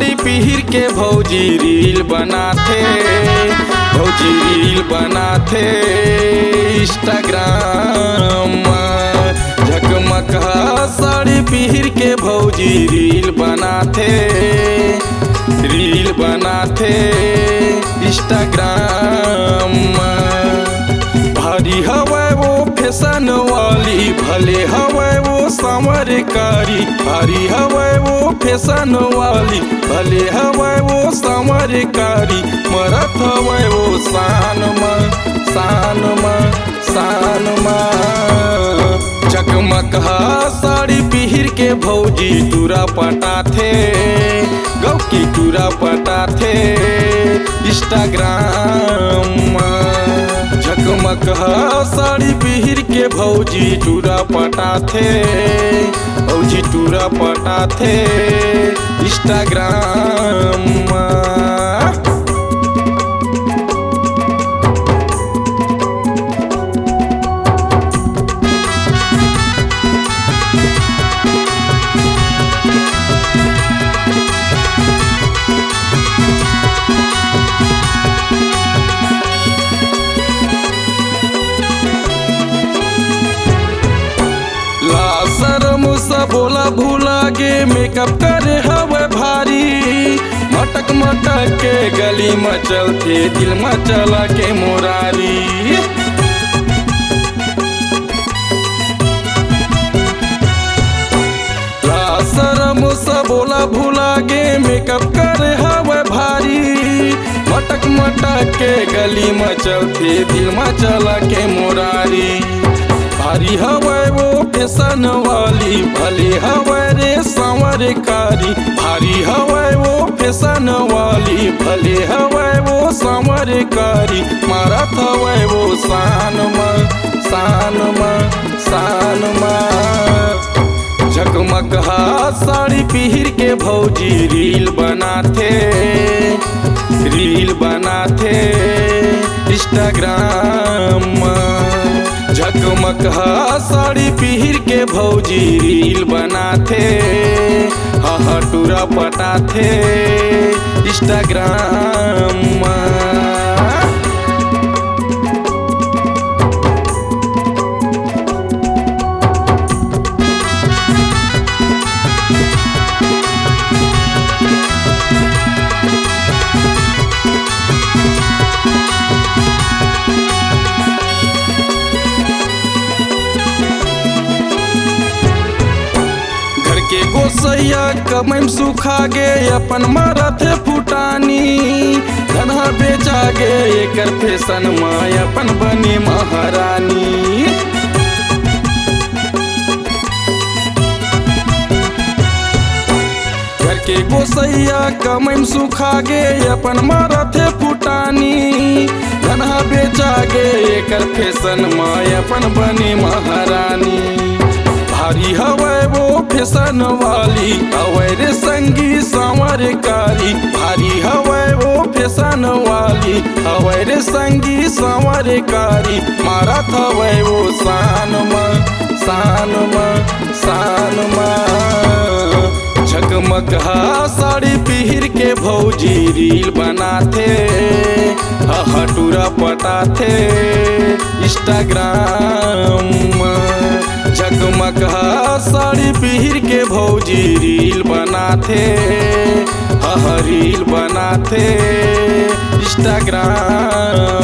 साड़ी पीर के भौजी रील बनाथे, भौजी रील बनाथे इंस्टाग्राम। झकमक साड़ी पीर के भौजी रील बनाथे, रील बनाथे इंस्टाग्राम। भारी हवा वो फैशन वाली, भले हवा वो संवरकारी। भारी हवा वो फैशन वाली, भले हवा वो संवरकारी। मरत हवा वो शान में, शान में, शान में। चकमक साड़ी पीर के भौजी टूरा पटाथे, गौ की टूरा पटाथे इंस्टाग्राम। झकमक साड़ी पीर के भौजी टूरा पटाथे, भौजी टूरा पटाथे इंस्टाग्राम। बोला भूला गे मेकअप करे हवे भारी। मटक मटक के गली में चलते दिल में चला के मोरारी। शरम सा बोला भूला गे मेकअप करे हवे भारी। मटक मटक के गली में चलते दिल में चला के मोरारी। भारी हवा वो फैशन वाली, भले हवा रे संवरकारी। भारी हवा वो फैशन वाली, भले हवा वो संवरकारी। मारत हवा वो शान में, शान में, शान में। झकमक साड़ी पीर के भौजी रील बनाथे, रील बनाथे इंस्टाग्राम। झकमक साड़ी पीर के भौजी रील बनाथे, हा टूरा पटाथे इंस्टाग्राम। के गोसैया कमैम सुखा गे अपन मरथे फुटानी। धनहा बेचा गे एकर फैशन में अपन बनी महारानी। घर के गोसैया कमैम सुखा गे अपन मरथे फुटानी। धनहा बेचा गे एकर फैशन में अपन बनी महारानी। भारी हवा वो फैशन वाली, हवा रे संगी संवरकारी। भारी हवा वो फैशन वाली, हवा रे संगी संवरकारी। मारत हवा वो शान में, शान में, शान में। झकमक साड़ी पीर के भौजी रील बनाथे, हा टूरा पटाथे इंस्टाग्राम। झकमक साड़ी पीर के भौजी रील बनाथे, हा रील बनाथे इंस्टाग्राम।